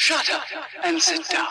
Shut up and sit down.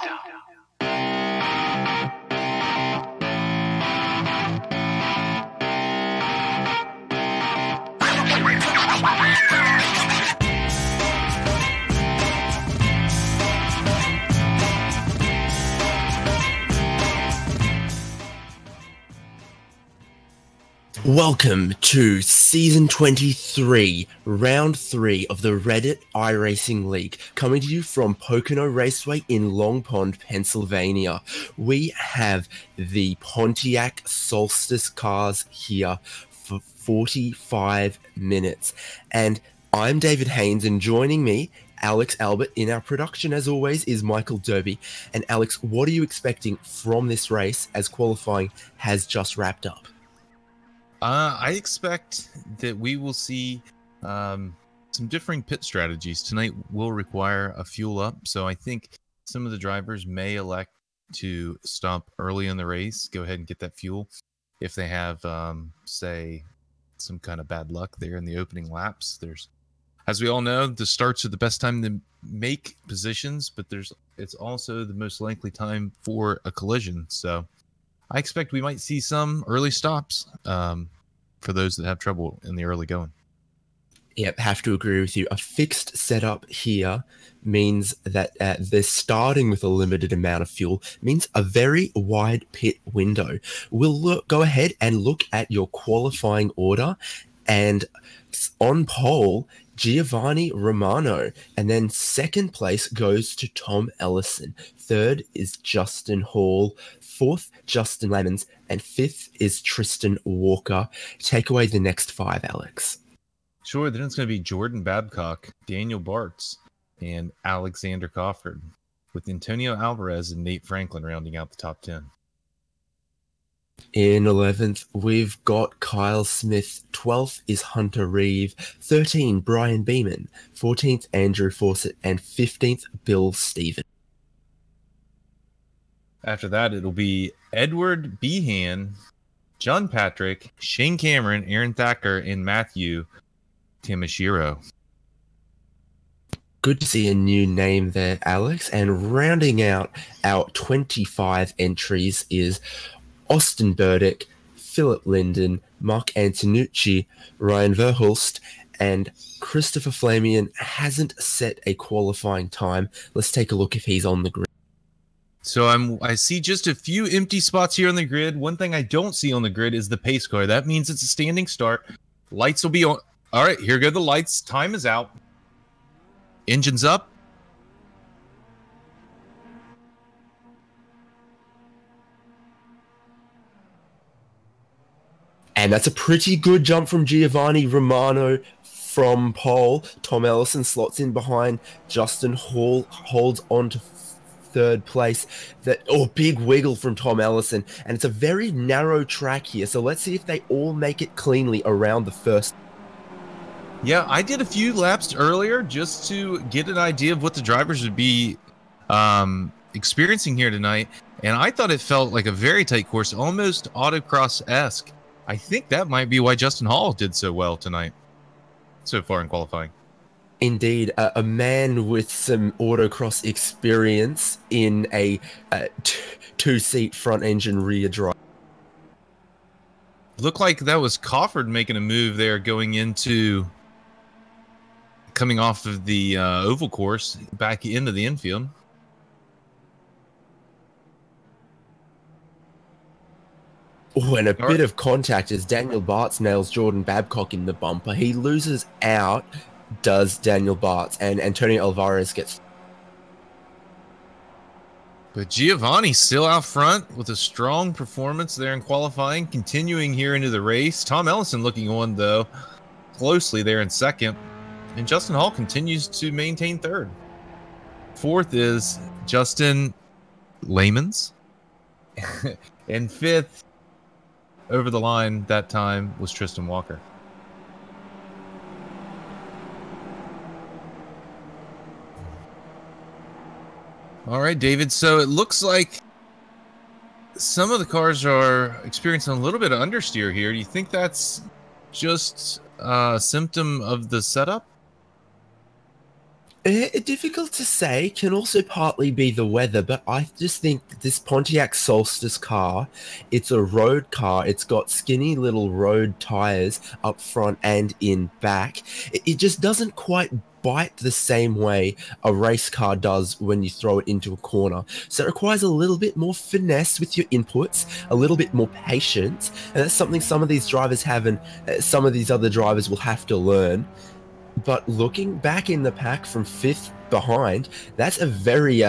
Welcome to Season 23, Round 3 of the Reddit iRacing League, coming to you from Pocono Raceway in Long Pond, Pennsylvania. We have the Pontiac Solstice cars here for 45 minutes. And I'm David Haynes, and joining me, Alex Albert. In our production, as always, is Michael Derby. And Alex, what are you expecting from this race as qualifying has just wrapped up? I expect that we will see some differing pit strategies. Tonight will require a fuel up, so I think some of the drivers may elect to stop early in the race, go ahead and get that fuel. If they have, say, some kind of bad luck there in the opening laps, as we all know, the starts are the best time to make positions, but it's also the most likely time for a collision. So I expect we might see some early stops for those that have trouble in the early going. Yep, have to agree with you. A fixed setup here means that they're starting with a limited amount of fuel, means a very wide pit window. We'll go ahead and look at your qualifying order, and on pole, Giovanni Romano, and then second place goes to Tom Ellison. Third is Justin Hall. Fourth, Justin Lemons, and fifth is Tristan Walker. Take away the next five, Alex. Sure, then it's going to be Jordan Babcock, Daniel Bartz, and Alexander Cofford, with Antonio Alvarez and Nate Franklin rounding out the top 10. In 11th, we've got Kyle Smith. 12th is Hunter Reeve. 13, Brian Beeman. 14th, Andrew Fawcett. And 15th, Bill Stevens. After that, it'll be Edward Behan, John Patrick, Shane Cameron, Aaron Thacker, and Matthew Tamashiro. Good to see a new name there, Alex. And rounding out our 25 entries is Austin Burdick, Philip Linden, Mark Antonucci, Ryan Verhulst, and Christopher Flamian hasn't set a qualifying time. Let's take a look if he's on the grid. So I see just a few empty spots here on the grid. One thing I don't see on the grid is the pace car. That means it's a standing start. Lights will be on. All right, here go the lights. Time is out. Engines up. And that's a pretty good jump from Giovanni Romano from pole. Tom Ellison slots in behind. Justin Hall holds on to third place. Big wiggle from Tom Ellison. And it's a very narrow track here. So let's see if they all make it cleanly around the first. Yeah, I did a few laps earlier just to get an idea of what the drivers would be experiencing here tonight. And I thought it felt like a very tight course, almost autocross-esque. I think that might be why Justin Hall did so well tonight, so far in qualifying. Indeed, a man with some autocross experience in a two-seat front-engine rear drive. Looked like that was Cofford making a move there coming off of the oval course back into the infield. Oh, and a bit of contact as Daniel Bartz nails Jordan Babcock in the bumper. He loses out, does Daniel Bartz, and Antonio Alvarez gets. But Giovanni's still out front with a strong performance there in qualifying, continuing here into the race. Tom Ellison looking on, though, closely there in second. And Justin Hall continues to maintain third. Fourth is Justin Lamans. And fifth, over the line that time, was Tristan Walker. All right, David. So it looks like some of the cars are experiencing a little bit of understeer here. Do you think that's just a symptom of the setup? Difficult to say. Can also partly be the weather, but I just think this Pontiac Solstice car, it's a road car. It's got skinny little road tires up front and in back. It just doesn't quite bite the same way a race car does when you throw it into a corner. So it requires a little bit more finesse with your inputs, a little bit more patience, and that's something some of these drivers have, and some of these other drivers will have to learn. But looking back in the pack from 5th behind, that's a very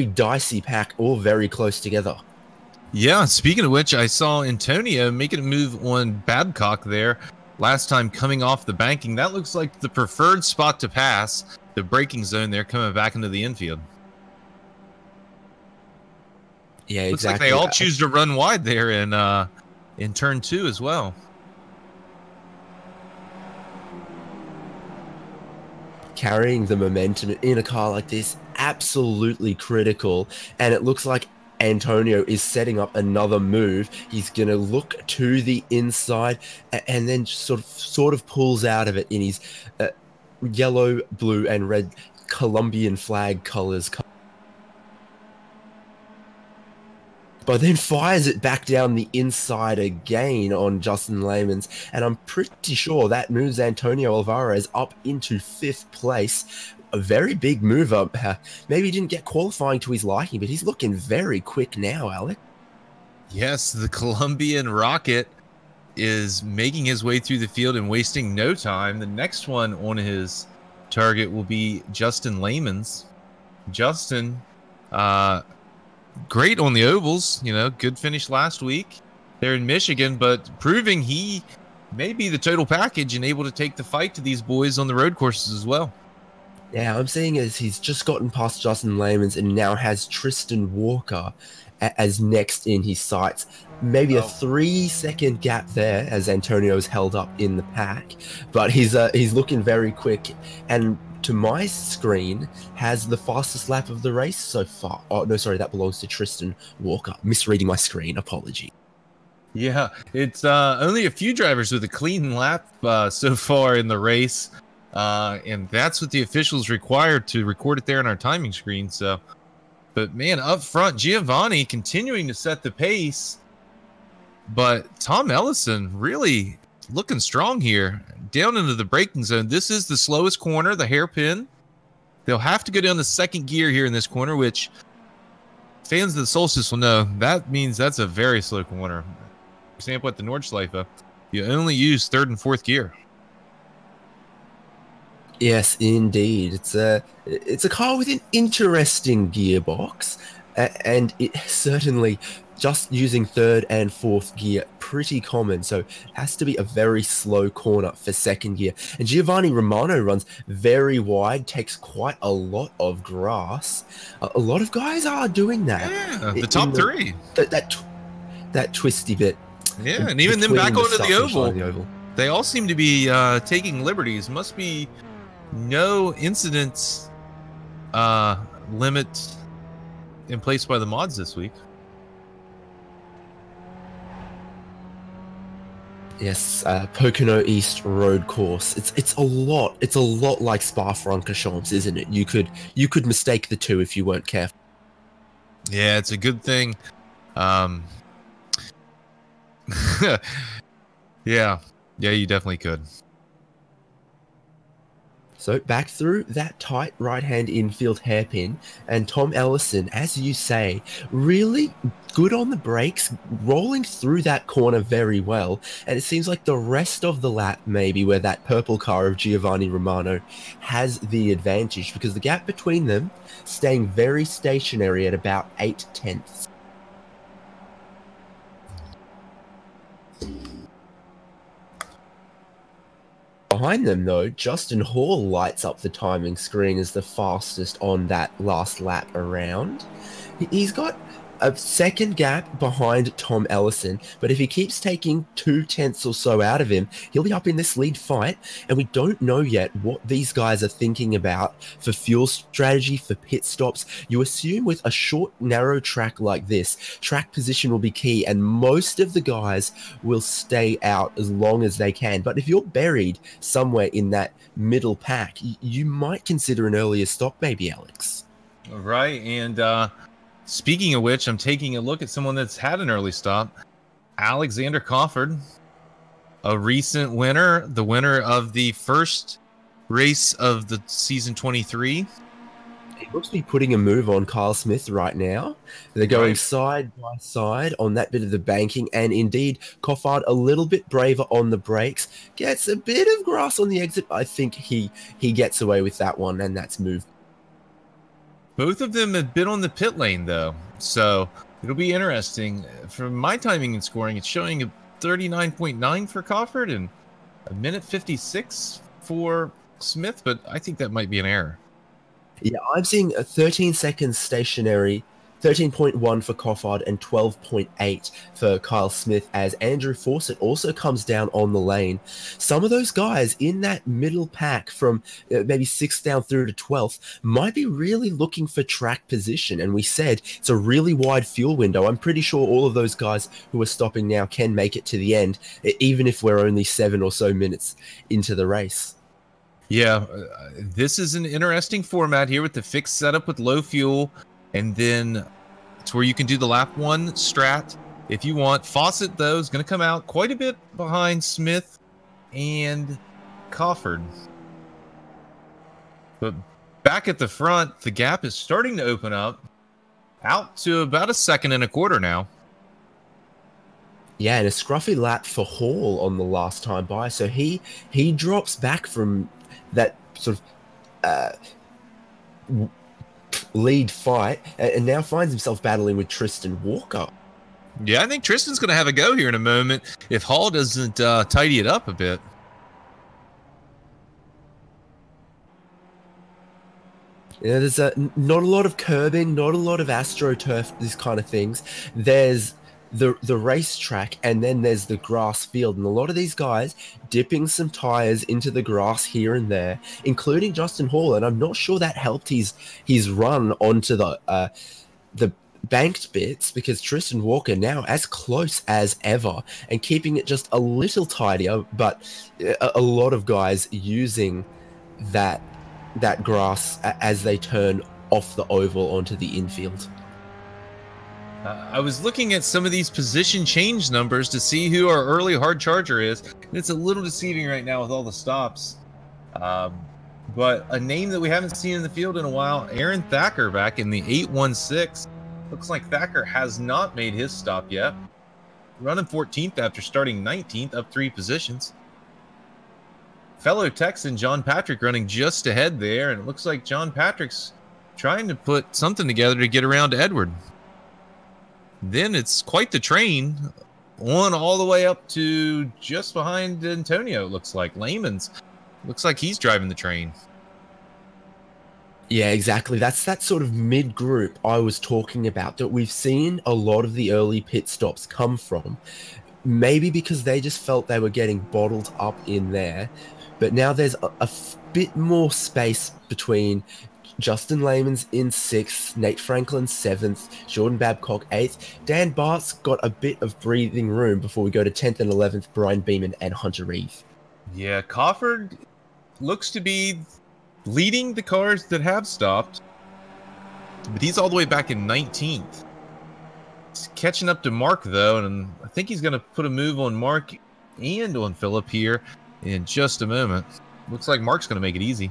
dicey pack, all very close together. Yeah, speaking of which, I saw Antonio making a move on Babcock there last time coming off the banking. That looks like the preferred spot to pass, the braking zone there coming back into the infield. Yeah, exactly. Looks like they all choose to run wide there in turn 2 as well. Carrying the momentum in a car like this, absolutely critical. And it looks like Antonio is setting up another move. He's going to look to the inside and then sort of pulls out of it in his yellow, blue, and red Colombian flag colors. But then fires it back down the inside again on Justin Lehmans, and I'm pretty sure that moves Antonio Alvarez up into 5th place. A very big move up. Maybe he didn't get qualifying to his liking, but he's looking very quick now, Alec. Yes, the Colombian Rocket is making his way through the field and wasting no time. The next one on his target will be Justin Lehmans. Justin, great on the ovals, good finish last week there in Michigan, but proving he may be the total package and able to take the fight to these boys on the road courses as well. Yeah, I'm seeing as he's just gotten past Justin Lehmans and now has Tristan Walker as next in his sights. Maybe a 3-second gap there as Antonio's held up in the pack, but he's looking very quick, and to my screen has the fastest lap of the race so far. Oh, no, sorry, that belongs to Tristan Walker. Misreading my screen, apology. Yeah, it's only a few drivers with a clean lap so far in the race, and that's what the officials required to record it there on our timing screen. So, but man, up front, Giovanni continuing to set the pace, but Tom Ellison really looking strong here. Down into the braking zone. This is the slowest corner, the hairpin. They'll have to go down the 2nd gear here in this corner, which fans of the Solstice will know that means that's a very slow corner. For example, at the Nordschleife, you only use 3rd and 4th gear. Yes, indeed. It's a car with an interesting gearbox, and it certainly just using 3rd and 4th gear pretty common, so it has to be a very slow corner for 2nd gear. And Giovanni Romano runs very wide, takes quite a lot of grass. A lot of guys are doing that. Yeah, the top 3. That twisty bit. Yeah, and even them back onto the oval. They all seem to be taking liberties. Must be no incidents limit in place by the mods this week. Yes, Pocono East Road Course. It's a lot like Spa-Francorchamps, isn't it? You could mistake the two if you weren't careful. Yeah, it's a good thing. Yeah, you definitely could. So back through that tight right-hand infield hairpin, and Tom Ellison, as you say, really good on the brakes, rolling through that corner very well. And it seems like the rest of the lap, maybe, where that purple car of Giovanni Romano has the advantage, because the gap between them staying very stationary at about 8 tenths. Behind them, though, Justin Hall lights up the timing screen as the fastest on that last lap around. He's got a second gap behind Tom Ellison, but if he keeps taking 2/10 or so out of him, he'll be up in this lead fight, and we don't know yet what these guys are thinking about for fuel strategy, for pit stops. You assume with a short, narrow track like this, track position will be key, and most of the guys will stay out as long as they can. But if you're buried somewhere in that middle pack, you might consider an earlier stop maybe, Alex. Right, and speaking of which, I'm taking a look at someone that's had an early stop. Alexander Cofford, a recent winner, the winner of the first race of the season 23. He looks to be putting a move on Kyle Smith right now. They're going side by side on that bit of the banking, and indeed, Coffard a little bit braver on the brakes. Gets a bit of grass on the exit. I think he gets away with that one, and that's move. Both of them have been on the pit lane, though, so it'll be interesting. From my timing and scoring, it's showing a 39.9 for Cofford and a minute 56 for Smith, but I think that might be an error. Yeah, I'm seeing a 13 seconds stationary, 13.1 for Coffard and 12.8 for Kyle Smith, as Andrew Fawcett also comes down on the lane. Some of those guys in that middle pack from maybe 6th down through to 12th might be really looking for track position, and we said it's a really wide fuel window. I'm pretty sure all of those guys who are stopping now can make it to the end, even if we're only 7 or so minutes into the race. Yeah, this is an interesting format here with the fixed setup with low fuel, and then it's where you can do the lap 1 strat if you want. Fawcett, though, is going to come out quite a bit behind Smith and Cofford. But back at the front, the gap is starting to open up out to about 1.25 seconds now. Yeah, and a scruffy lap for Hall on the last time by, so he drops back from that sort of lead fight and now finds himself battling with Tristan Walker. Yeah, I think Tristan's going to have a go here in a moment if Hall doesn't tidy it up a bit. Yeah, there's not a lot of curbing, not a lot of AstroTurf, these kind of things. There's the racetrack, and then there's the grass field, and a lot of these guys dipping some tires into the grass here and there, including Justin Hall, and I'm not sure that helped his run onto the banked bits, because Tristan Walker now as close as ever and keeping it just a little tidier, but a lot of guys using that grass as they turn off the oval onto the infield. I was looking at some of these position change numbers to see who our early hard charger is, and it's a little deceiving right now with all the stops. But a name that we haven't seen in the field in a while, Aaron Thacker back in the 816. Looks like Thacker has not made his stop yet. Running 14th after starting 19th, up 3 positions. Fellow Texan John Patrick running just ahead there, and it looks like John Patrick's trying to put something together to get around to Edward. Then it's quite the train on all the way up to just behind Antonio, it looks like. Lehman's looks like he's driving the train. Yeah, exactly. That's that sort of mid-group I was talking about that we've seen a lot of the early pit stops come from. Maybe because they just felt they were getting bottled up in there. But now there's a bit more space between Justin Lehman's in 6th, Nate Franklin 7th, Jordan Babcock 8th. Dan Bart's got a bit of breathing room before we go to 10th and 11th, Brian Beeman and Hunter Reeve. Yeah, Cofford looks to be leading the cars that have stopped, but he's all the way back in 19th. He's catching up to Mark, though, and I think he's going to put a move on Mark and on Phillip here in just a moment. Looks like Mark's going to make it easy.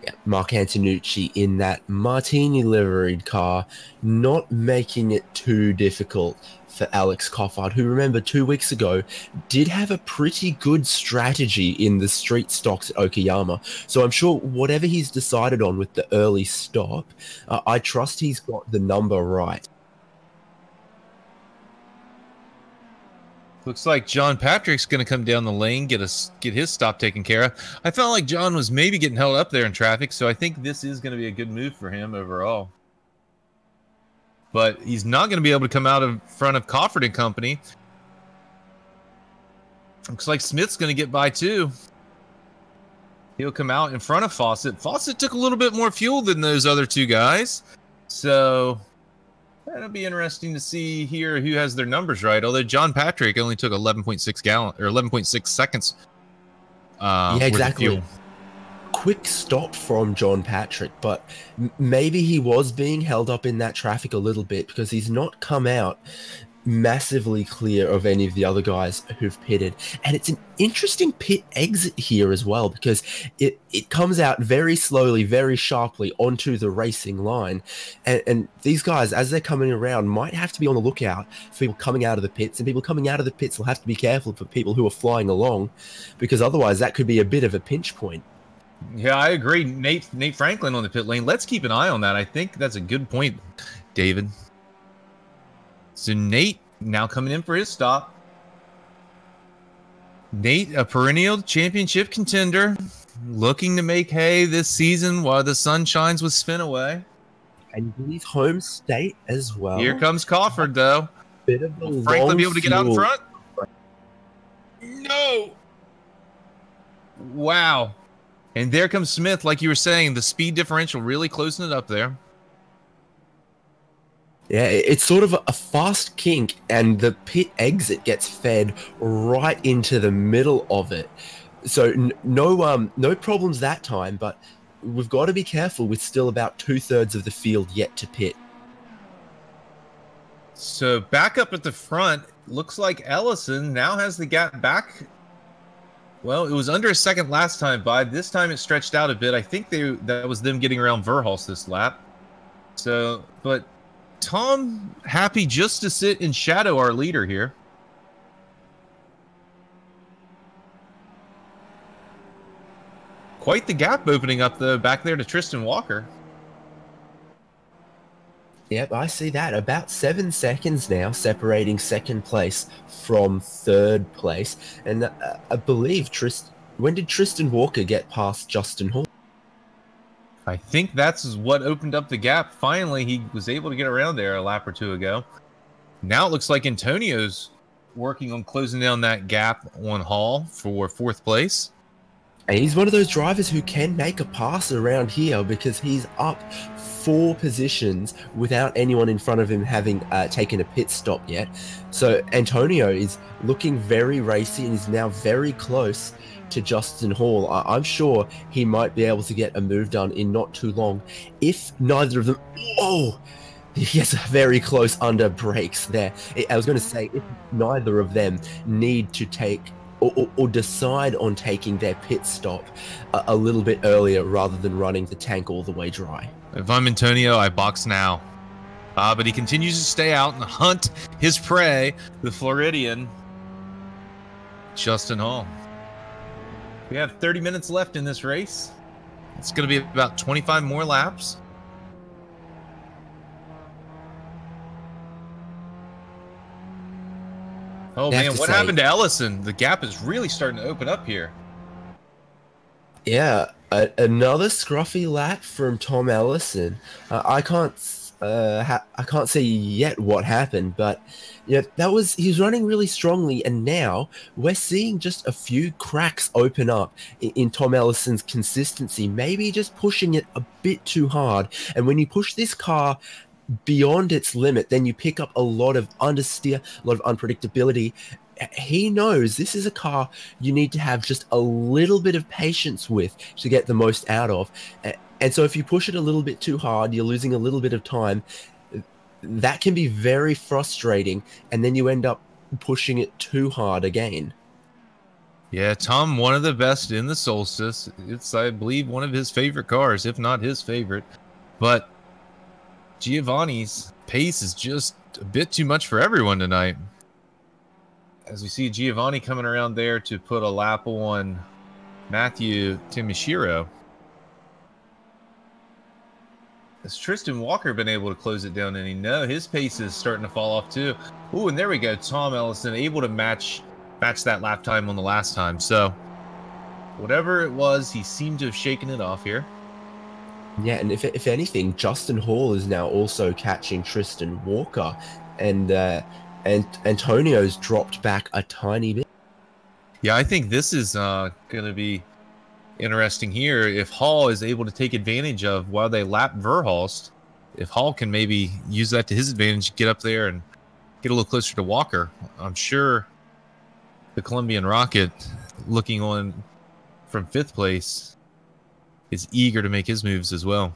Yeah, Mark Antonucci in that Martini liveried car, not making it too difficult for Alex Coffard, who, remember, 2 weeks ago did have a pretty good strategy in the street stocks at Okayama. So I'm sure whatever he's decided on with the early stop, I trust he's got the number right. Looks like John Patrick's going to come down the lane, get his stop taken care of. I felt like John was maybe getting held up there in traffic, so I think this is going to be a good move for him overall. But he's not going to be able to come out in front of Cofford and Company. Looks like Smith's going to get by too. He'll come out in front of Fawcett. Fawcett took a little bit more fuel than those other two guys, so that'll be interesting to see here who has their numbers right. Although John Patrick only took 11.6 gallon or 11.6 seconds. Yeah, exactly. Quick stop from John Patrick, but maybe he was being held up in that traffic a little bit because he's not come out massively clear of any of the other guys who've pitted. And it's an interesting pit exit here as well, because it comes out very slowly, very sharply onto the racing line. And these guys, as they're coming around, might have to be on the lookout for people coming out of the pits, and people coming out of the pits will have to be careful for people who are flying along, because otherwise that could be a bit of a pinch point. Yeah, I agree. Nate Franklin on the pit lane. Let's keep an eye on that. I think that's a good point, David. So Nate now coming in for his stop. Nate, a perennial championship contender, looking to make hay this season while the sun shines with Spinaway. And his home state as well. Here comes Cofford, though. Will Franklin be able to get out in front? No! Wow. And there comes Smith, like you were saying, the speed differential really closing it up there. Yeah, it's sort of a fast kink, and the pit exit gets fed right into the middle of it. So no problems that time, but we've got to be careful with still about 2/3 of the field yet to pit. So back up at the front, looks like Ellison now has the gap back. Well, it was under a second last time by. This time it stretched out a bit. I think that was them getting around Verhulst this lap. So, but Tom happy just to sit and shadow our leader here. Quite the gap opening up though back there to Tristan Walker. Yep, I see that. About 7 seconds now separating second place from third place. And I believe when did Tristan Walker get past Justin Hall? I think that's what opened up the gap. Finally, he was able to get around there a lap or two ago. Now it looks like Antonio's working on closing down that gap on Hall for fourth place. And he's one of those drivers who can make a pass around here because he's up 4 positions without anyone in front of him having taken a pit stop yet. So Antonio is looking very racy and is now very close to Justin Hall. I'm sure he might be able to get a move done in not too long if neither of them... Oh! He gets very close under brakes there. I was going to say, if neither of them need to take or decide on taking their pit stop a little bit earlier rather than running the tank all the way dry. If I'm Antonio, I box now. But he continues to stay out and hunt his prey, the Floridian, Justin Hall. We have 30 minutes left in this race. It's going to be about 25 more laps. Oh, man, what happened to Ellison? The gap is really starting to open up here. Yeah, another scruffy lap from Tom Ellison. I can't see yet what happened, but yeah, he's running really strongly, and now we're seeing just a few cracks open up in Tom Ellison's consistency. Maybe just pushing it a bit too hard, and when you push this car beyond its limit, then you pick up a lot of understeer, a lot of unpredictability. He knows this is a car you need to have just a little bit of patience with to get the most out of. And so if you push it a little bit too hard, you're losing a little bit of time. That can be very frustrating, and then you end up pushing it too hard again. Yeah, Tom, one of the best in the Solstice. It's, I believe, one of his favorite cars, if not his favorite. But Giovanni's pace is just a bit too much for everyone tonight. As we see Giovanni coming around there to put a lap on Matthew Timishiro. Has Tristan Walker been able to close it down any? No, his pace is starting to fall off too. Ooh, and there we go. Tom Ellison able to match that lap time on the last time. So whatever it was, he seemed to have shaken it off here. Yeah, and if anything, Justin Hall is now also catching Tristan Walker, and Antonio's dropped back a tiny bit. Yeah, I think this is going to be interesting here. If Hall is able to take advantage of while they lap Verhulst, if Hall can maybe use that to his advantage, get up there and get a little closer to Walker, I'm sure the Colombian Rocket, looking on from 5th place, is eager to make his moves as well.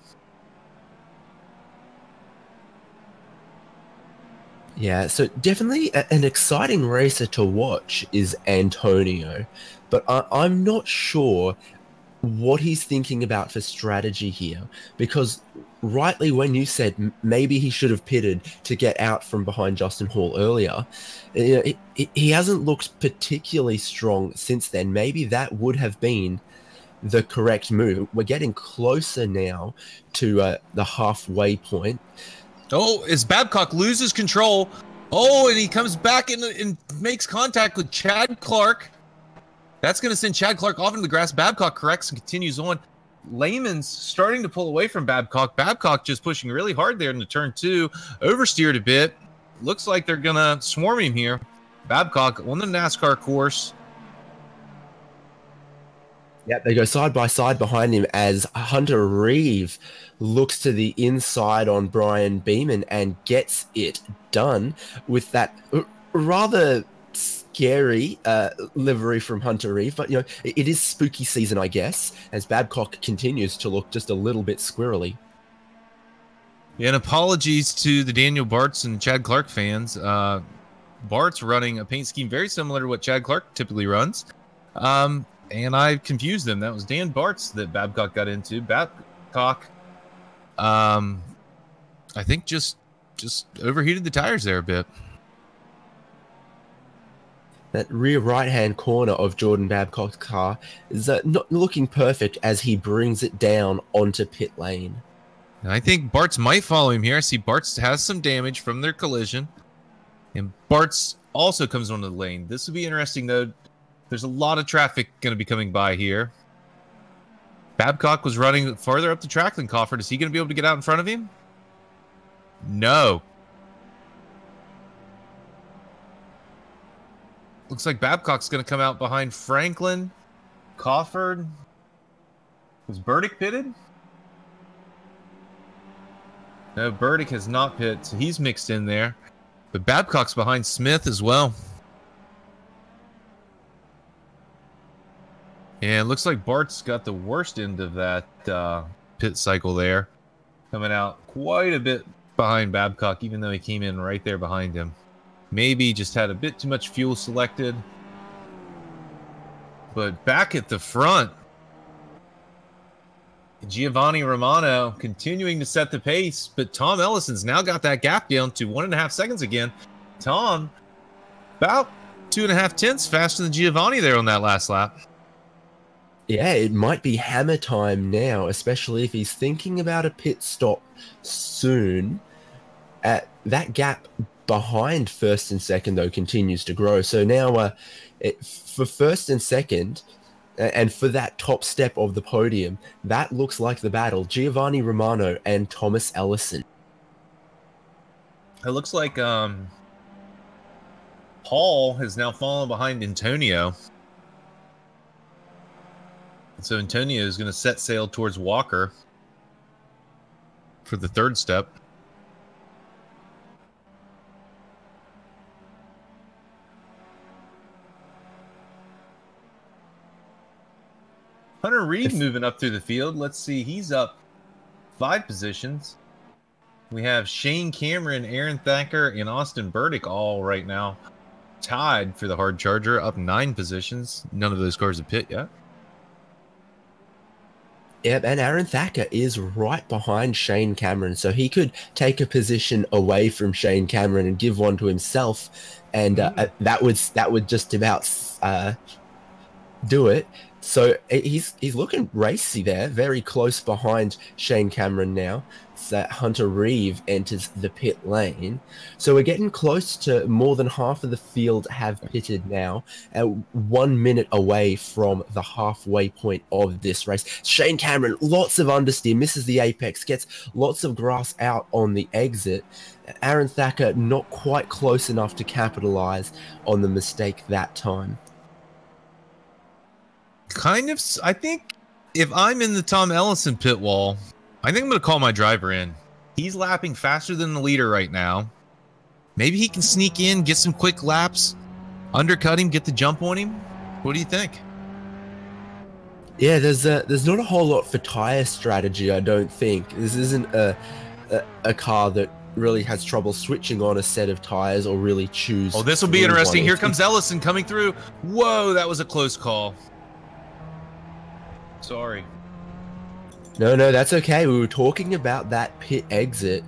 Yeah, so definitely an exciting racer to watch is Antonio, but I'm not sure what he's thinking about for strategy here, because rightly when you said maybe he should have pitted to get out from behind Justin Hall earlier, he hasn't looked particularly strong since then. Maybe that would have been the correct move. We're getting closer now to the halfway point. Oh, as Babcock loses control. Oh, and he comes back and makes contact with Chad Clark. That's going to send Chad Clark off into the grass. Babcock corrects and continues on. Lehman's starting to pull away from Babcock. Babcock just pushing really hard there into turn 2. Oversteered a bit. Looks like they're going to swarm him here. Babcock on the NASCAR course. Yeah, they go side by side behind him as Hunter Reeve looks to the inside on Brian Beeman and gets it done with that rather scary livery from Hunter Reeve. But, it is spooky season, I guess, as Babcock continues to look just a little bit squirrely. Yeah, and apologies to the Daniel Bartz and Chad Clark fans. Bart's running a paint scheme very similar to what Chad Clark typically runs. And I confused them. That was Dan Bartz that Babcock got into. Babcock, I think just overheated the tires there a bit. That rear right-hand corner of Jordan Babcock's car is not looking perfect as he brings it down onto pit lane. And I think Bartz might follow him here. I see Bartz has some damage from their collision. And Bartz also comes onto the lane. This will be interesting, though. There's a lot of traffic going to be coming by here. Babcock was running farther up the track than Cofford. Is he going to be able to get out in front of him? No. Looks like Babcock's going to come out behind Franklin. Cofford. Was Burdick pitted? No, Burdick has not pitted, so he's mixed in there. But Babcock's behind Smith as well. And it looks like Bart's got the worst end of that pit cycle there. Coming out quite a bit behind Babcock, even though he came in right there behind him. Maybe just had a bit too much fuel selected. But back at the front, Giovanni Romano continuing to set the pace, but Tom Ellison's now got that gap down to 1.5 seconds again. Tom, about 2.5 tenths faster than Giovanni there on that last lap. Yeah, it might be hammer time now, especially if he's thinking about a pit stop soon. That gap behind first and second, though, continues to grow. So now for first and second, and for that top step of the podium, that looks like the battle. Giovanni Romano and Thomas Ellison. It looks like Paul has now fallen behind Antonio. So Antonio is going to set sail towards Walker for the third step. Hunter Reed moving up through the field. Let's see. He's up 5 positions. We have Shane Cameron, Aaron Thacker, and Austin Burdick all right now tied for the hard charger, up 9 positions. None of those cars have pit yet. Yep, and Aaron Thacker is right behind Shane Cameron, so he could take a position away from Shane Cameron and give one to himself, and that would just about do it. So he's looking racy there, very close behind Shane Cameron now. minutes that Hunter Reeve enters the pit lane. So we're getting close to more than half of the field have pitted now, at 1 minute away from the halfway point of this race. Shane Cameron, lots of understeer, misses the apex, gets lots of grass out on the exit. Aaron Thacker not quite close enough to capitalize on the mistake that time. Kind of, I think if I'm in the Tom Ellison pit wall, I think I'm going to call my driver in. He's lapping faster than the leader right now. Maybe he can sneak in, get some quick laps, undercut him, get the jump on him. What do you think? Yeah, there's not a whole lot for tire strategy, I don't think. This isn't a car that really has trouble switching on a set of tires or really choose. Oh, this will be interesting. Here comes Ellison coming through. Whoa, that was a close call. Sorry. No, that's okay. We were talking about that pit exit,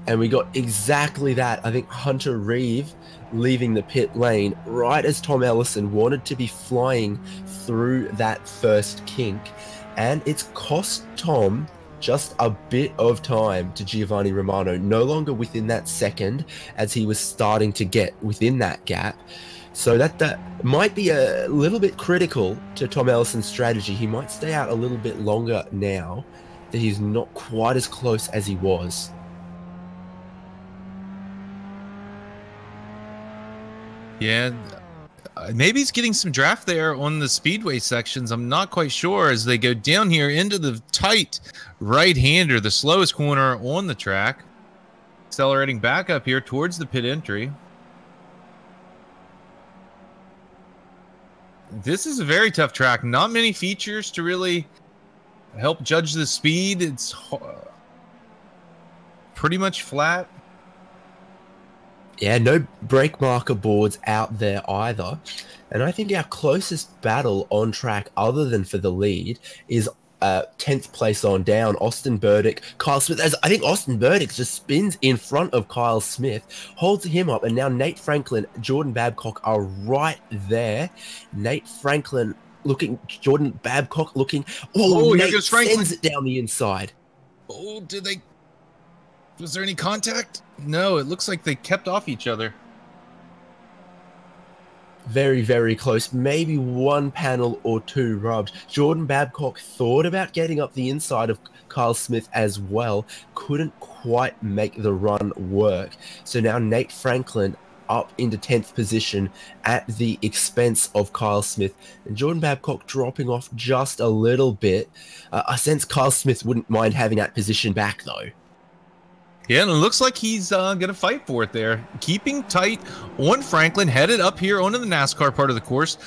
and we got exactly that. I think Hunter Reeve leaving the pit lane right as Tom Ellison wanted to be flying through that first kink, and it's cost Tom just a bit of time to Giovanni Romano, no longer within that second as he was starting to get within that gap. So that might be a little bit critical to Tom Ellison's strategy. He might stay out a little bit longer now that he's not quite as close as he was. Yeah, maybe he's getting some draft there on the speedway sections. I'm not quite sure as they go down here into the tight right-hander, the slowest corner on the track. Accelerating back up here towards the pit entry. This is a very tough track. Not many features to really help judge the speed. It's pretty much flat. Yeah, no brake marker boards out there either. And I think our closest battle on track, other than for the lead, is 10th place on down. Austin Burdick, Kyle Smith. As I think Austin Burdick just spins in front of Kyle Smith, holds him up, and now Nate Franklin, Jordan Babcock are right there. Nate Franklin looking, Jordan Babcock looking. Oh, Nate sends it down the inside. Oh, did they? Was there any contact? No, it looks like they kept off each other. Very, very close. Maybe one panel or two rubbed. Jordan Babcock thought about getting up the inside of Kyle Smith as well. Couldn't quite make the run work. So now Nate Franklin up into 10th position at the expense of Kyle Smith. And Jordan Babcock dropping off just a little bit. I sense Kyle Smith wouldn't mind having that position back though. Yeah, and it looks like he's going to fight for it there. Keeping tight on Franklin, headed up here onto the NASCAR part of the course.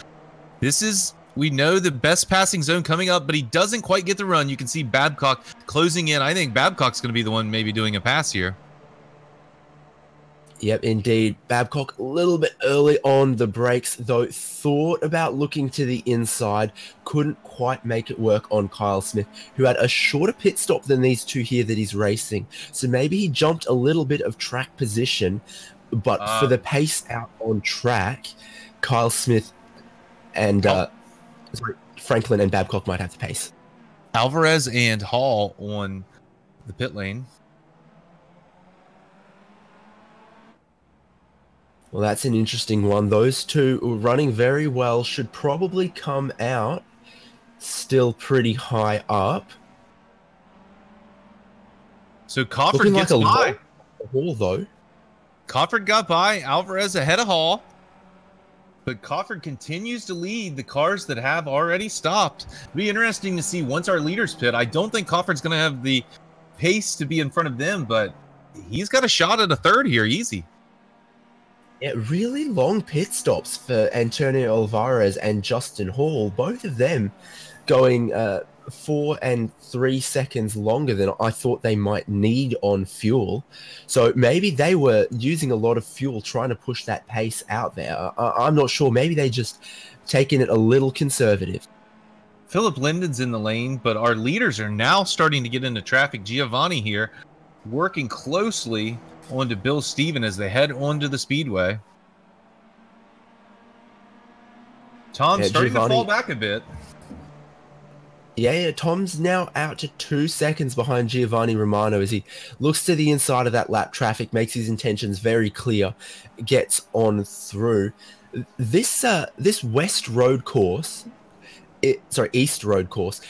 This is, we know, the best passing zone coming up, but he doesn't quite get the run. You can see Babcock closing in. I think Babcock's going to be the one maybe doing a pass here. Yep, indeed. Babcock a little bit early on the brakes, though thought about looking to the inside, couldn't quite make it work on Kyle Smith, who had a shorter pit stop than these two here that he's racing. So maybe he jumped a little bit of track position, but for the pace out on track, Kyle Smith and Franklin and Babcock might have the pace. Alvarez and Hall on the pit lane. Well, that's an interesting one. Those two running very well, should probably come out still pretty high up. So Cofford gets by. Hall, though. Cofford got by. Alvarez ahead of Hall. But Cofford continues to lead the cars that have already stopped. It'll be interesting to see once our leaders pit. I don't think Cofford's going to have the pace to be in front of them, but he's got a shot at a third here, easy. Yeah, really long pit stops for Antonio Alvarez and Justin Hall. Both of them going 4 and 3 seconds longer than I thought they might need on fuel. So maybe they were using a lot of fuel trying to push that pace out there. I'm not sure. Maybe they just taking it a little conservative. Philip Linden's in the lane, but our leaders are now starting to get into traffic. Giovanni here working closely onto Bill Steven as they head onto the speedway. Tom's starting to fall back a bit. Yeah, Tom's now out to 2 seconds behind Giovanni Romano as he looks to the inside of that lap traffic, makes his intentions very clear, gets on through. This West Road course, East Road course,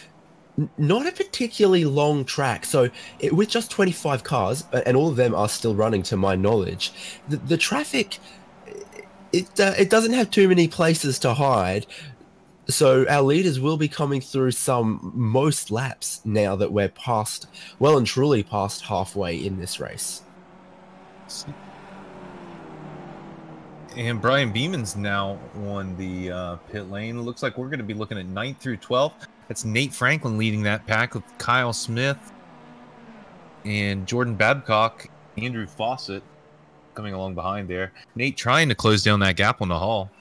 not a particularly long track. So with just 25 cars, and all of them are still running to my knowledge, the traffic, it doesn't have too many places to hide. So our leaders will be coming through most laps now that we're well and truly past halfway in this race. And Brian Beeman's now on the pit lane. Looks like we're going to be looking at 9th through 12th. That's Nate Franklin leading that pack with Kyle Smith and Jordan Babcock, Andrew Fawcett coming along behind there. Nate trying to close down that gap on the Hall.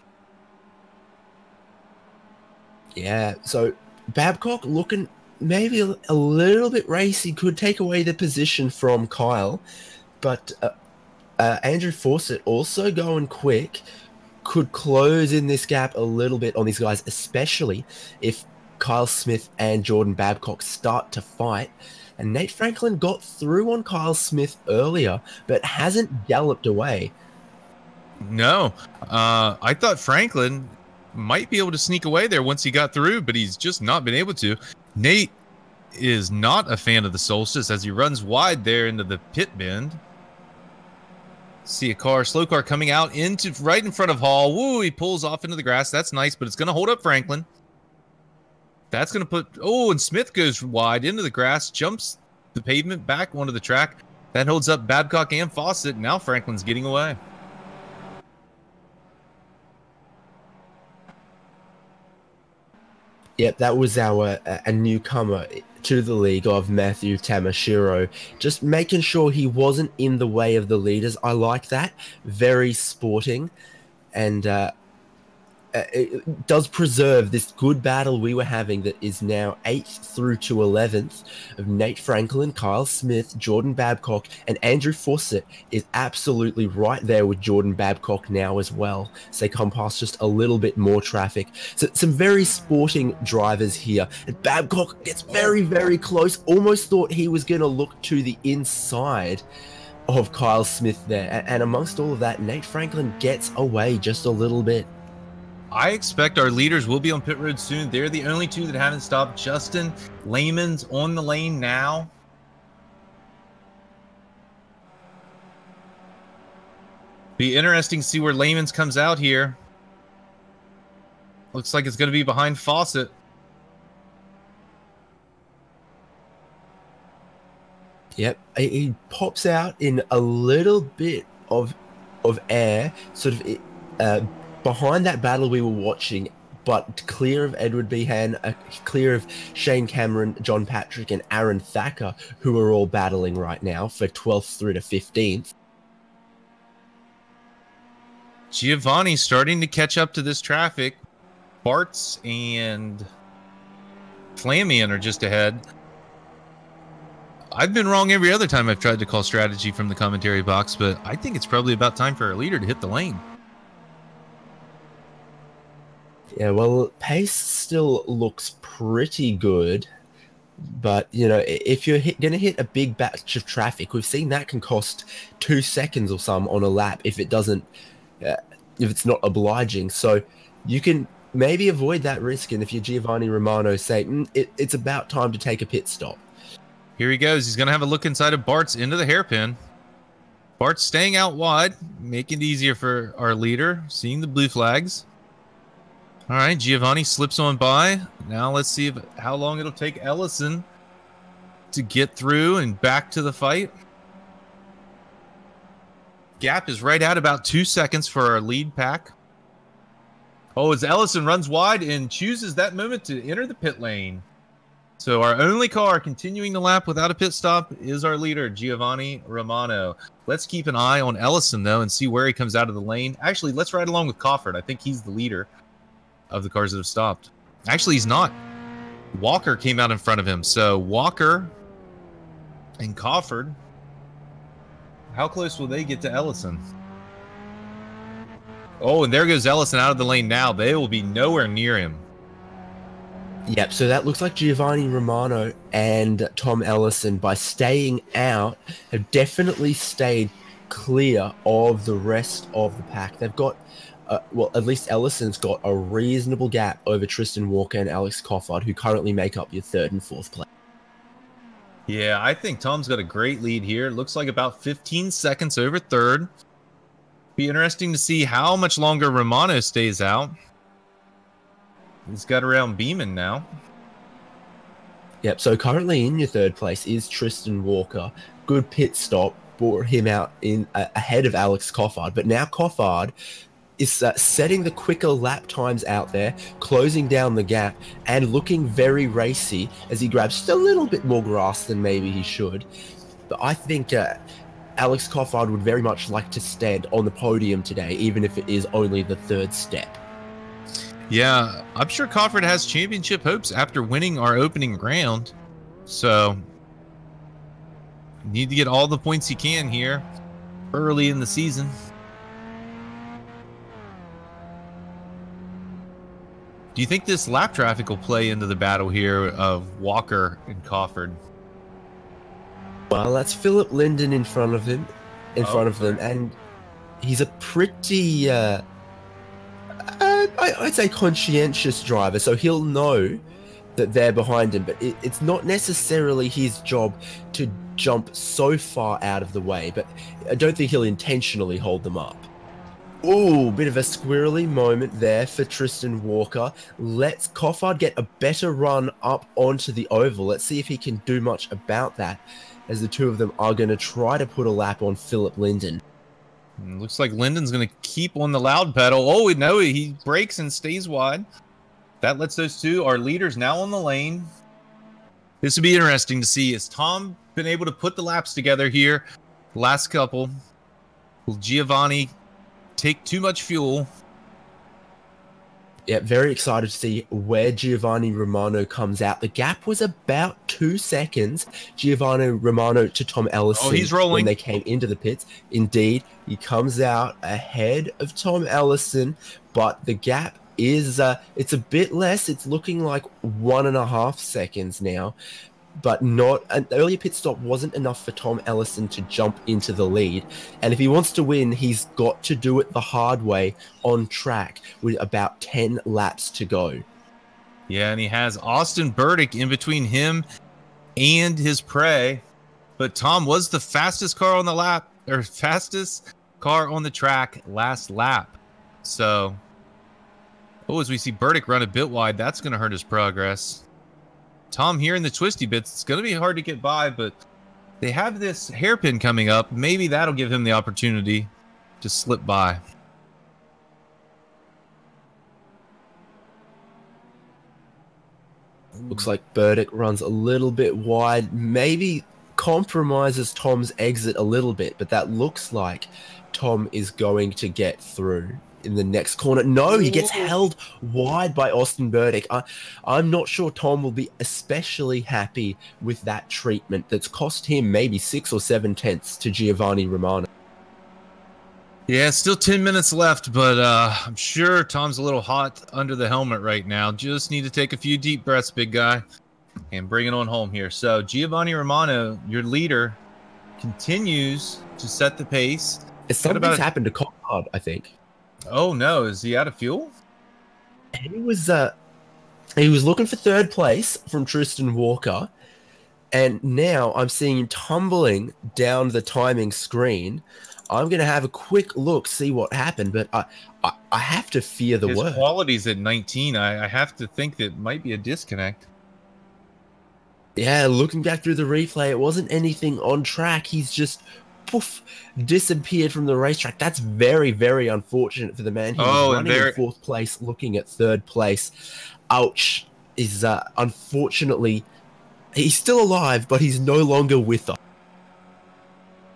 Yeah, so Babcock looking maybe a little bit racy, could take away the position from Kyle, but Andrew Fawcett also going quick, could close in this gap a little bit on these guys, especially if Kyle Smith and Jordan Babcock start to fight. And Nate Franklin got through on Kyle Smith earlier, but hasn't galloped away. No, I thought Franklin might be able to sneak away there once he got through, but he's just not been able to. Nate is not a fan of the Solstice as he runs wide there into the pit bend. See a slow car coming out right in front of Hall. Woo, he pulls off into the grass. That's nice, but it's going to hold up Franklin. That's going to and Smith goes wide into the grass, jumps the pavement back onto the track. That holds up Babcock and Fawcett. Now Franklin's getting away. Yep, that was a newcomer to the league of Matthew Tamashiro. Just making sure he wasn't in the way of the leaders. I like that. Very sporting. And it does preserve this good battle we were having that is now 8th through to 11th of Nate Franklin, Kyle Smith, Jordan Babcock, and Andrew Fawcett is absolutely right there with Jordan Babcock now as well. So they come past just a little bit more traffic. So some very sporting drivers here. And Babcock gets very, very close. Almost thought he was going to look to the inside of Kyle Smith there. And amongst all of that, Nate Franklin gets away just a little bit. I expect our leaders will be on pit road soon. They're the only two that haven't stopped. Justin Lehman's on the lane now. Be interesting to see where Lehman's comes out here. Looks like it's going to be behind Fawcett. Yep, he pops out in a little bit of air, sort of behind that battle we were watching, but clear of Edward Behan, clear of Shane Cameron, John Patrick, and Aaron Thacker, who are all battling right now for 12th through to 15th. Giovanni starting to catch up to this traffic. Bartz and Flamian are just ahead. I've been wrong every other time I've tried to call strategy from the commentary box, but I think it's probably about time for our leader to hit the lane. Yeah, well, pace still looks pretty good, but, you know, if you're going to hit a big batch of traffic, we've seen that can cost 2 seconds or some on a lap if it doesn't, if it's not obliging. So you can maybe avoid that risk, and if you're Giovanni Romano, say, it's about time to take a pit stop. Here he goes. He's going to have a look inside of Bart's into the hairpin. Bart's staying out wide, making it easier for our leader, seeing the blue flags. All right, Giovanni slips on by. Now let's see how long it'll take Ellison to get through and back to the fight. Gap is right at about 2 seconds for our lead pack. Oh, as Ellison runs wide and chooses that moment to enter the pit lane. So our only car continuing the lap without a pit stop is our leader, Giovanni Romano. Let's keep an eye on Ellison, though, and see where he comes out of the lane. Actually, let's ride along with Cofford. I think he's the leader of the cars that have stopped. Actually, he's not. Walker came out in front of him. So Walker and Cofford, how close will they get to Ellison? Oh, and there goes Ellison out of the lane now. They will be nowhere near him. Yep, so that looks like Giovanni Romano and Tom Ellison, by staying out, have definitely stayed clear of the rest of the pack. They've got, well, at least Ellison's got a reasonable gap over Tristan Walker and Alex Coffard, who currently make up your third and fourth place. Yeah, I think Tom's got a great lead here. It looks like about 15 seconds over third. Be interesting to see how much longer Romano stays out. He's got around Beeman now. Yep, so currently in your third place is Tristan Walker. Good pit stop, brought him out in ahead of Alex Coffard. But now Coffard is setting the quicker lap times out there, closing down the gap, and looking very racy as he grabs just a little bit more grass than maybe he should. But I think Alex Coffard would very much like to stand on the podium today, even if it is only the third step. Yeah, I'm sure Coffard has championship hopes after winning our opening round. So, need to get all the points he can here early in the season. Do you think this lap traffic will play into the battle here of Walker and Coffard? Well, that's Philip Linden in front of him, front of them, and he's a pretty, I'd say, conscientious driver, so he'll know that they're behind him, but it's not necessarily his job to jump so far out of the way, but I don't think he'll intentionally hold them up. Ooh, bit of a squirrely moment there for Tristan Walker. Let's Coffard get a better run up onto the oval. Let's see if he can do much about that, as the two of them are going to try to put a lap on Philip Linden. Looks like Linden's going to keep on the loud pedal. Oh, no, he brakes and stays wide. That lets those two, our leaders, now on the lane. This would be interesting to see. Has Tom been able to put the laps together here? Last couple. Will Giovanni take too much fuel? Yeah, very excited to see where Giovanni Romano comes out. The gap was about 2 seconds. Giovanni Romano to Tom Ellison. Oh, he's rolling. When they came into the pits. Indeed, he comes out ahead of Tom Ellison, but the gap is, it's a bit less. It's looking like 1.5 seconds now, but not an earlier pit stop wasn't enough for Tom Ellison to jump into the lead. And if he wants to win, he's got to do it the hard way on track with about 10 laps to go. Yeah, and he has Austin Burdick in between him and his prey. But Tom was the fastest car on the lap, or fastest car on the track last lap. So, as we see Burdick run a bit wide, that's going to hurt his progress. Tom here in the twisty bits, it's going to be hard to get by, but they have this hairpin coming up. Maybe that'll give him the opportunity to slip by. Looks like Burdick runs a little bit wide, maybe compromises Tom's exit a little bit, but that looks like Tom is going to get through in the next corner. No, he gets held wide by Austin Burdick. I'm not sure Tom will be especially happy with that treatment that's cost him maybe 6 or 7 tenths to Giovanni Romano. Yeah, still 10 minutes left, but I'm sure Tom's a little hot under the helmet right now. Just need to take a few deep breaths, big guy, and bring it on home here. So Giovanni Romano, your leader, continues to set the pace. Something's happened to Coffard, I think. Oh no, is he out of fuel? He was looking for third place from Tristan Walker, and now I'm seeing him tumbling down the timing screen. I'm going to have a quick look, see what happened, but I have to fear the worst. His quality's at 19. I have to think that might be a disconnect. Yeah, looking back through the replay, it wasn't anything on track. He's just poof, disappeared from the racetrack. That's very, very unfortunate for the man. He was running in fourth place, looking at third place. Ouch. Is unfortunately, he's still alive, but he's no longer with us.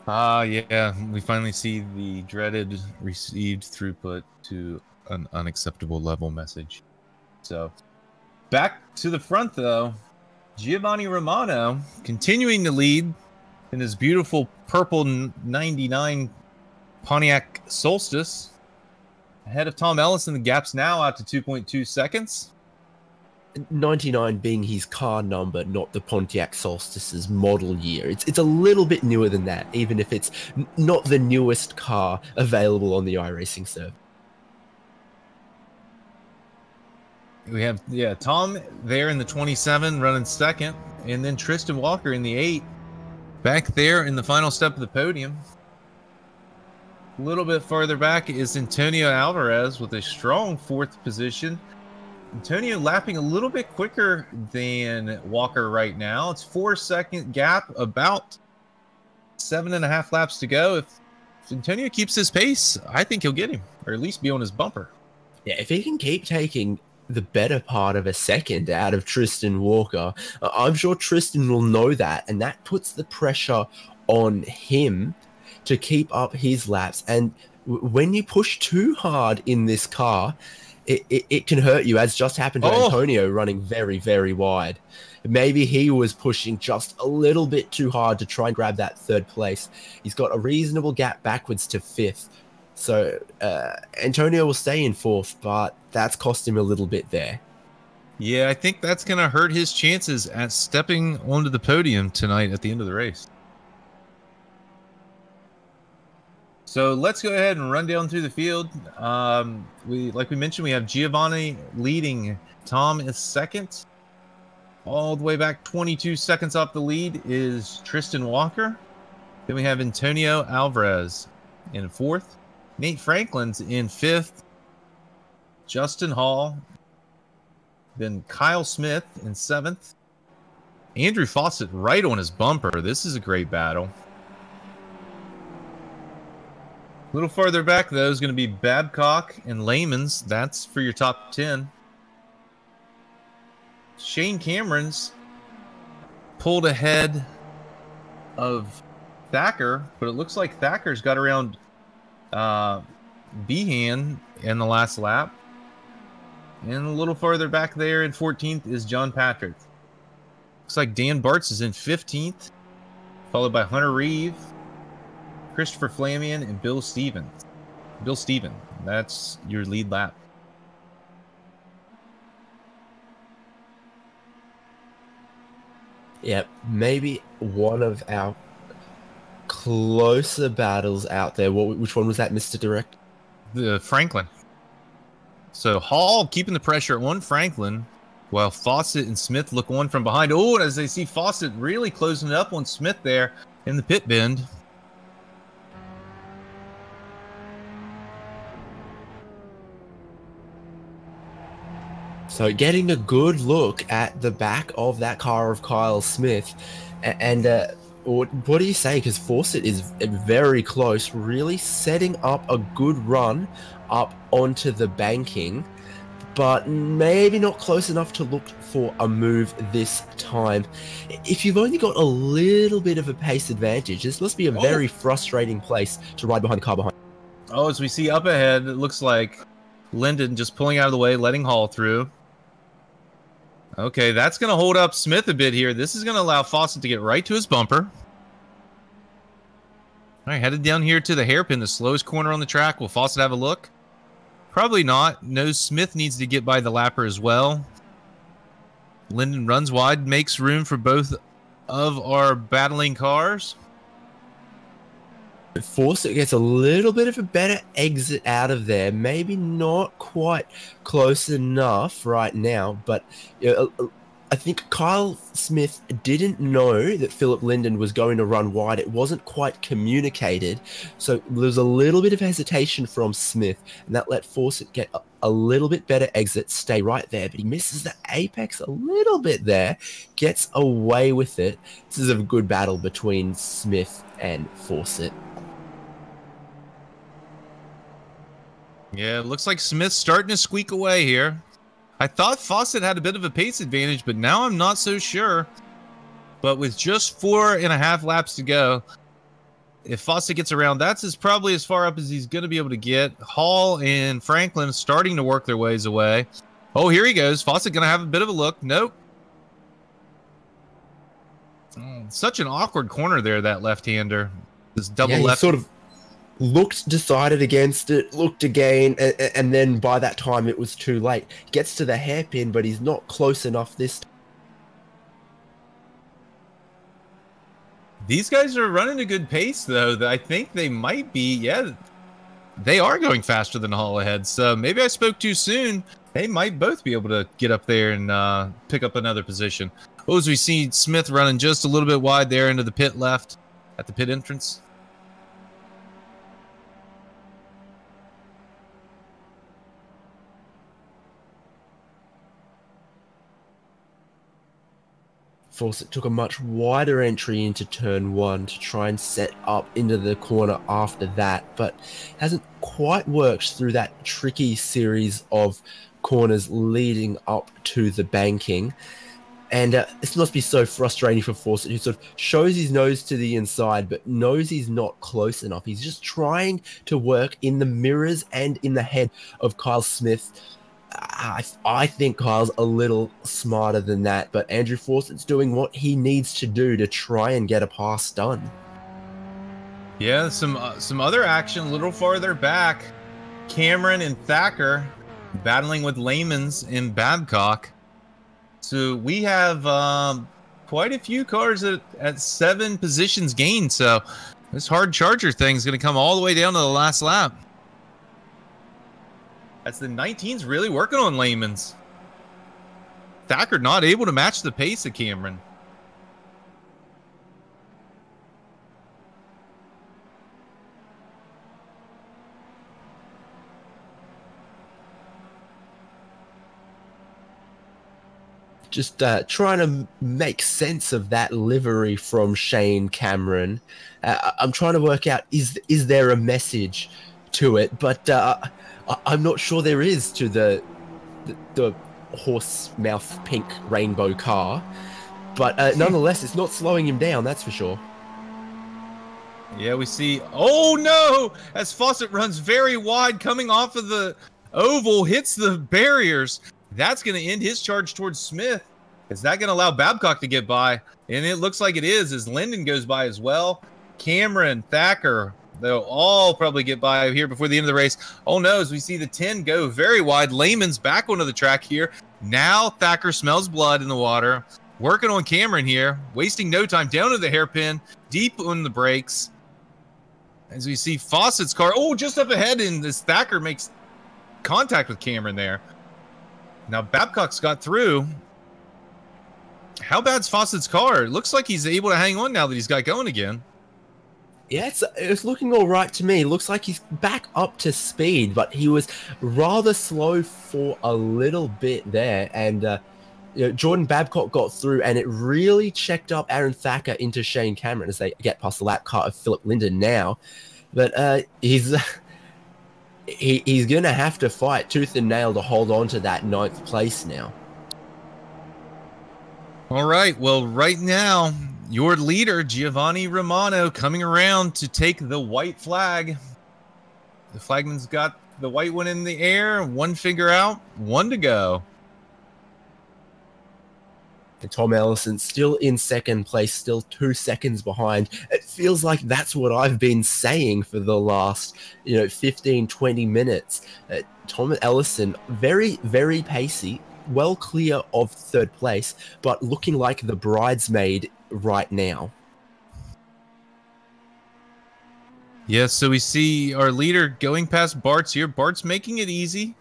Yeah, we finally see the dreaded received throughput to an unacceptable level message. So, back to the front, though. Giovanni Romano continuing to lead in his beautiful purple 99 Pontiac Solstice. Ahead of Tom Ellison, the gap's now out to 2.2 seconds. 99 being his car number, not the Pontiac Solstice's model year. It's a little bit newer than that, even if it's not the newest car available on the iRacing server. We have, Tom there in the 27 running second, and then Tristan Walker in the 8 back there in the final step of the podium. A little bit farther back is Antonio Alvarez with a strong 4th position. Antonio lapping a little bit quicker than Walker right now. It's 4-second gap, about 7.5 laps to go. If Antonio keeps his pace, I think he'll get him, or at least be on his bumper. Yeah, if he can keep taking the better part of a second out of Tristan Walker, I'm sure Tristan will know that, and that puts the pressure on him to keep up his laps. And when you push too hard in this car, it can hurt you, as just happened to Antonio running very, very wide. Maybe he was pushing just a little bit too hard to try and grab that 3rd place. He's got a reasonable gap backwards to 5th. So Antonio will stay in 4th, but that's cost him a little bit there. Yeah, I think that's going to hurt his chances at stepping onto the podium tonight at the end of the race. So let's go ahead and run down through the field. Like we mentioned, we have Giovanni leading. Tom is 2nd. All the way back 22 seconds off the lead is Tristan Walker. Then we have Antonio Alvarez in 4th. Nate Franklin's in 5th. Justin Hall. Then Kyle Smith in 7th. Andrew Fawcett right on his bumper. This is a great battle. A little farther back, though, is going to be Babcock and Layman's. That's for your top 10. Shane Cameron's pulled ahead of Thacker, but it looks like Thacker's got around Behan in the last lap. And a little farther back there in 14th is John Patrick. Looks like Dan Bartz is in 15th, followed by Hunter Reeve, Christopher Flamian, and Bill Steven. That's your lead lap. Yep, maybe one of our closer battles out there. Which one was that, Mr. Direct? The Franklin. So Hall keeping the pressure on Franklin, while Fawcett and Smith look on from behind. Oh, and as they see Fawcett really closing it up on Smith there in the pit bend. So getting a good look at the back of that car of Kyle Smith. And what do you say? Because Fawcett is very close, really setting up a good run up onto the banking, but maybe not close enough to look for a move this time. If you've only got a little bit of a pace advantage, this must be a very frustrating place to ride behind the car behind. Oh, as we see up ahead, it looks like Linden just pulling out of the way, letting Hall through. Okay, that's going to hold up Smith a bit here. This is going to allow Fawcett to get right to his bumper. All right, headed down here to the hairpin, the slowest corner on the track. Will Fawcett have a look? Probably not. No, Smith needs to get by the lapper as well. Linden runs wide, makes room for both of our battling cars. Fawcett gets a little bit of a better exit out of there. Maybe not quite close enough right now, but I think Kyle Smith didn't know that Philip Linden was going to run wide. It wasn't quite communicated, so there was a little bit of hesitation from Smith, and that let Fawcett get a little bit better exit, stay right there, but he misses the apex a little bit there, gets away with it. This is a good battle between Smith and Fawcett. Yeah, it looks like Smith's starting to squeak away here. I thought Fawcett had a bit of a pace advantage, but now I'm not so sure. But with just 4.5 laps to go, if Fawcett gets around, that's probably as far up as he's going to be able to get. Hall and Franklin starting to work their ways away. Oh, here he goes. Fawcett going to have a bit of a look. Nope. Such an awkward corner there, that left-hander. This double left. looked, decided against it, looked again, and then by that time it was too late. Gets to the hairpin, but he's not close enough this time. These guys are running a good pace, though. I think they might be, yeah, they are going faster than the Hall ahead. So maybe I spoke too soon. They might both be able to get up there and pick up another position. Oh, as we see Smith running just a little bit wide there into the pit left at the pit entrance. Fawcett took a much wider entry into turn 1 to try and set up into the corner after that, but hasn't quite worked through that tricky series of corners leading up to the banking. And this must be so frustrating for Fawcett, who sort of shows his nose to the inside, but knows he's not close enough. He's just trying to work in the mirrors and in the head of Kyle Smith. I think Kyle's a little smarter than that, but Andrew Fawcett's doing what he needs to do to try and get a pass done. Yeah, some other action a little farther back. Cameron and Thacker battling with Layman's and Babcock. So we have quite a few cars at 7 positions gained. So this hard charger thing is going to come all the way down to the last lap. That's the 19's really working on Layman's. Thacker not able to match the pace of Cameron. Just trying to make sense of that livery from Shane Cameron. I'm trying to work out, is there a message to it? But I'm not sure there is to the horse mouth pink rainbow car. But nonetheless, it's not slowing him down, that's for sure. Yeah, we see... Oh, no! As Fawcett runs very wide, coming off of the oval, hits the barriers. That's going to end his charge towards Smith. Is that going to allow Babcock to get by? And it looks like it is, as Linden goes by as well. Cameron, Thacker, they'll all probably get by here before the end of the race. Oh, no, as we see the 10 go very wide. Layman's back onto the track here. Now Thacker smells blood in the water. Working on Cameron here. Wasting no time. Down to the hairpin. Deep on the brakes. As we see Fawcett's car. Oh, just up ahead, and this Thacker makes contact with Cameron there. Now Babcock's got through. How bad's Fawcett's car? It looks like he's able to hang on now that he's got going again. Yeah, it's looking all right to me. Looks like he's back up to speed, but he was rather slow for a little bit there. And you know, Jordan Babcock got through, and it really checked up Aaron Thacker into Shane Cameron as they get past the lap car of Philip Linden now. But he's going to have to fight tooth and nail to hold on to that 9th place now. All right. Well, right now, your leader, Giovanni Romano, coming around to take the white flag. The flagman's got the white one in the air, one finger out, one to go. And Tom Ellison still in 2nd place, still 2 seconds behind. It feels like that's what I've been saying for the last, 15, 20 minutes. Tom Ellison, very, very pacey, well clear of 3rd place, but looking like the bridesmaid right now. Yeah, so we see our leader going past Bart's here. Bart's making it easy.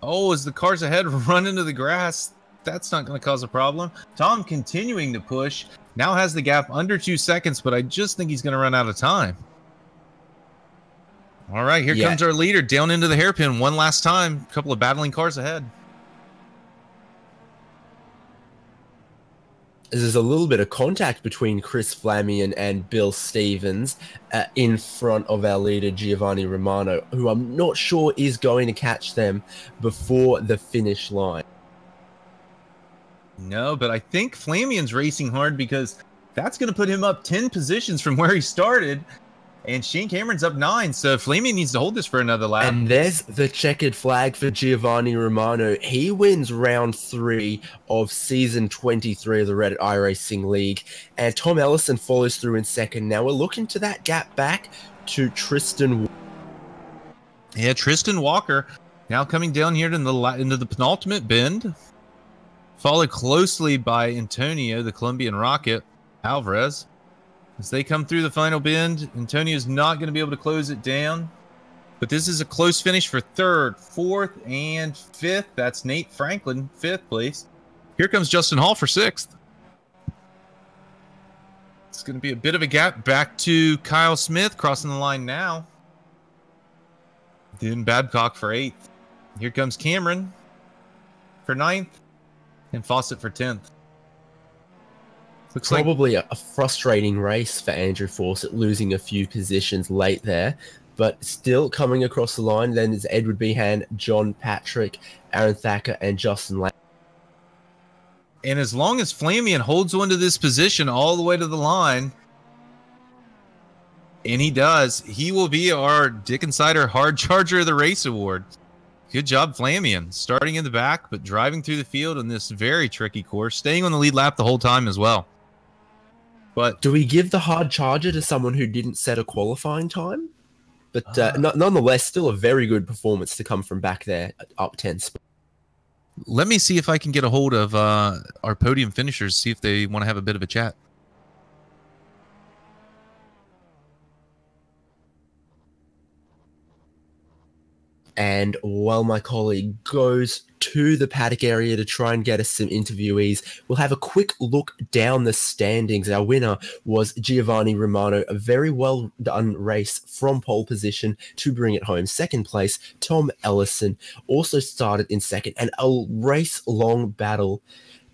Oh, as the cars ahead run into the grass, that's not going to cause a problem. Tom continuing to push. Now has the gap under 2 seconds, but I just think he's going to run out of time. All right, here comes our leader down into the hairpin one last time. A couple of battling cars ahead. There's a little bit of contact between Chris Flamion and Bill Stevens in front of our leader, Giovanni Romano, who I'm not sure is going to catch them before the finish line. No, but I think Flamion's racing hard because that's going to put him up 10 positions from where he started. And Shane Cameron's up 9, so Flamey needs to hold this for another lap. And there's the checkered flag for Giovanni Romano. He wins round 3 of season 23 of the Reddit iRacing League. And Tom Ellison follows through in second. Now we're looking to that gap back to Tristan. Yeah, Tristan Walker now coming down here into the penultimate bend. Followed closely by Antonio, the Colombian Rocket, Alvarez. As they come through the final bend, Antonio's not going to be able to close it down. But this is a close finish for 3rd, 4th, and 5th. That's Nate Franklin, 5th place. Here comes Justin Hall for 6th. It's going to be a bit of a gap back to Kyle Smith crossing the line now. Then Babcock for 8th. Here comes Cameron for 9th. And Fawcett for 10th. Looks probably a frustrating race for Andrew Fawcett, losing a few positions late there. But still coming across the line, then is Edward Behan, John Patrick, Aaron Thacker, and Justin Lang. And as long as Flamian holds on to this position all the way to the line, and he does, he will be our Dick Insider Hard Charger of the Race Award. Good job, Flamian. Starting in the back, but driving through the field on this very tricky course, staying on the lead lap the whole time as well. But do we give the hard charger to someone who didn't set a qualifying time? But nonetheless, still a very good performance to come from back there, up 10 spots. Let me see if I can get a hold of our podium finishers, see if they want to have a bit of a chat. And while my colleague goes to the paddock area to try and get us some interviewees, we'll have a quick look down the standings. Our winner was Giovanni Romano, a very well done race from pole position to bring it home. Second place, Tom Ellison, also started in second, and a race-long battle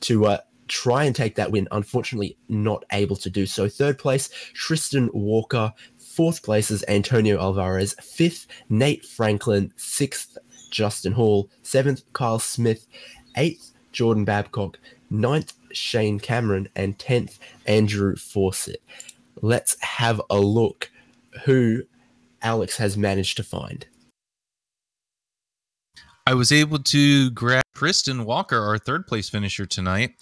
to try and take that win. Unfortunately, not able to do so. Third place, Tristan Walker. Fourth place is Antonio Alvarez. Fifth, Nate Franklin. Sixth, Justin Hall. Seventh, Kyle Smith. Eighth, Jordan Babcock. Ninth, Shane Cameron. And 10th, Andrew Fawcett. Let's have a look who Alex has managed to find. I was able to grab Tristan Walker, our third place finisher tonight.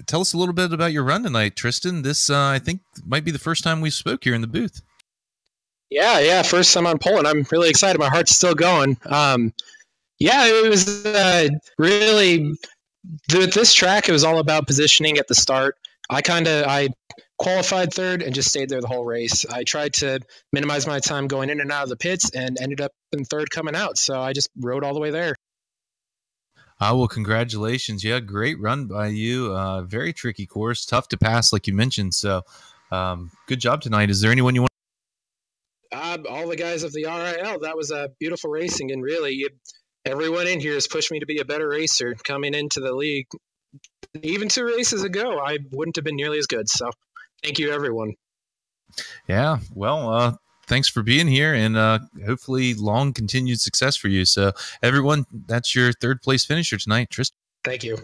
Tell us a little bit about your run tonight, Tristan. This, I think, might be the first time we spoke here in the booth. Yeah, first time on pole, and I'm really excited. My heart's still going. It was really, with this track, it was all about positioning at the start. I qualified third and just stayed there the whole race. I tried to minimize my time going in and out of the pits and ended up in third coming out, so I just rode all the way there. Well, congratulations. Yeah, great run by you. Very tricky course, tough to pass, like you mentioned. So good job tonight. Is there anyone you want? All the guys of the RiL. That was beautiful racing, and really, everyone in here has pushed me to be a better racer coming into the league. Even 2 races ago, I wouldn't have been nearly as good. So thank you, everyone. Yeah, well, thanks for being here, and hopefully long continued success for you. So everyone, that's your third place finisher tonight, Tristan. Thank you.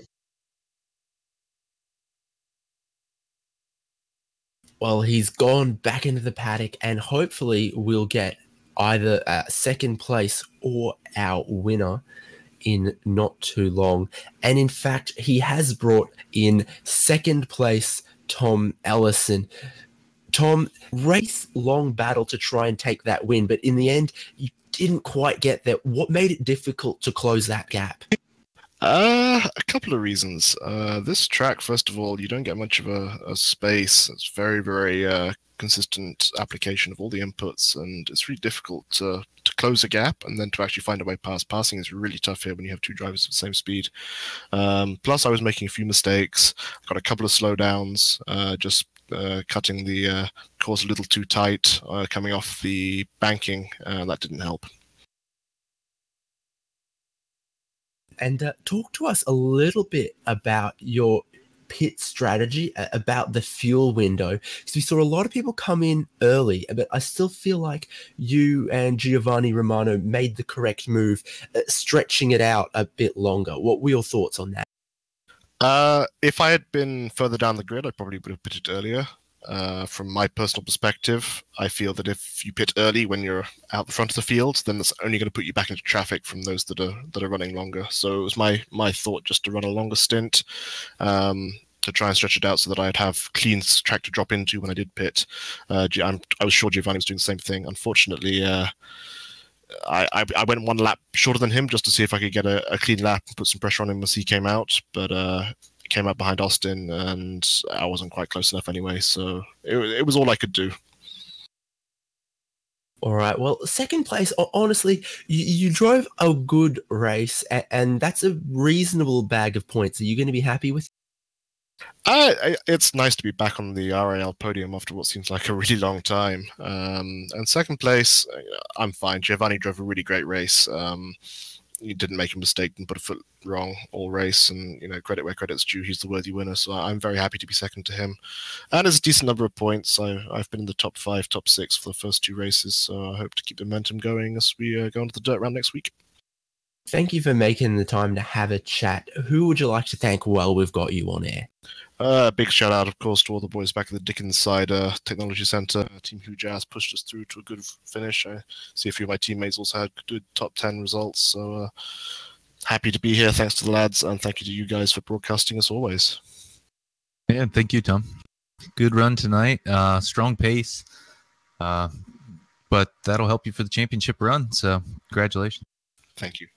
Well, he's gone back into the paddock, and hopefully we'll get either second place or our winner in not too long. And in fact, he has brought in second place Tom Ellison. Tom, race-long battle to try and take that win, but in the end, you didn't quite get there. What made it difficult to close that gap? A couple of reasons. This track, first of all, you don't get much of a space. It's very, very consistent application of all the inputs, and it's really difficult to close a gap and then to actually find a way past. Passing is really tough here when you have 2 drivers at the same speed. Plus, I was making a few mistakes. I got a couple of slowdowns, just cutting the course a little too tight, coming off the banking. That didn't help. And talk to us a little bit about your pit strategy, about the fuel window. Because we saw a lot of people come in early, but I still feel like you and Giovanni Romano made the correct move, stretching it out a bit longer. What were your thoughts on that? If I had been further down the grid, I probably would have pitted earlier. From my personal perspective, I feel that if you pit early when you're out the front of the field, then that's only going to put you back into traffic from those that are running longer. So it was my thought just to run a longer stint, to try and stretch it out so that I'd have clean track to drop into when I did pit. I was sure Giovanni was doing the same thing. Unfortunately, I went one lap shorter than him just to see if I could get a clean lap and put some pressure on him as he came out, but came out behind Austin, and I wasn't quite close enough anyway, so it was all I could do. All right. Well, second place, honestly, you drove a good race, and that's a reasonable bag of points. Are you going to be happy with? It's nice to be back on the RiL podium after what seems like a really long time. And second place, I'm fine. Giovanni drove a really great race. He didn't make a mistake and put a foot wrong all race, and credit where credit's due. He's the worthy winner, so I'm very happy to be second to him. And it's a decent number of points. I've been in the top 5, top 6 for the first 2 races, so I hope to keep the momentum going as we go into the dirt round next week. Thank you for making the time to have a chat. Who would you like to thank while we've got you on air? Big shout out, of course, to all the boys back at the Dickens Side Technology Center. Team Hugh Jazz pushed us through to a good finish. I see a few of my teammates also had good top 10 results. So happy to be here. Thanks to the lads, and thank you to you guys for broadcasting as always. Yeah, thank you, Tom. Good run tonight. Strong pace. But that'll help you for the championship run. So congratulations. Thank you.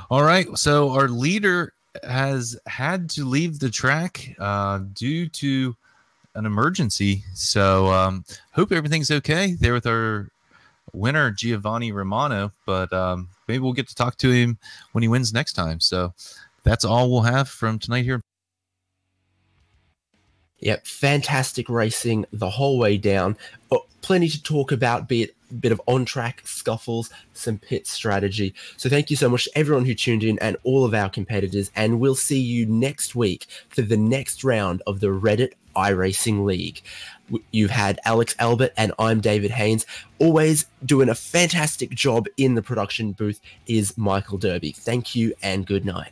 All right. So our leader has had to leave the track due to an emergency. So hope everything's okay there with our winner, Giovanni Romano. But maybe we'll get to talk to him when he wins next time. So that's all we'll have from tonight here. Yep, fantastic racing the whole way down. Plenty to talk about, be it a bit of on-track scuffles, some pit strategy. So thank you so much to everyone who tuned in and all of our competitors, and we'll see you next week for the next round of the Reddit iRacing League. You've had Alex Albert, and I'm David Haynes. Always doing a fantastic job in the production booth is Michael Derby. Thank you and good night.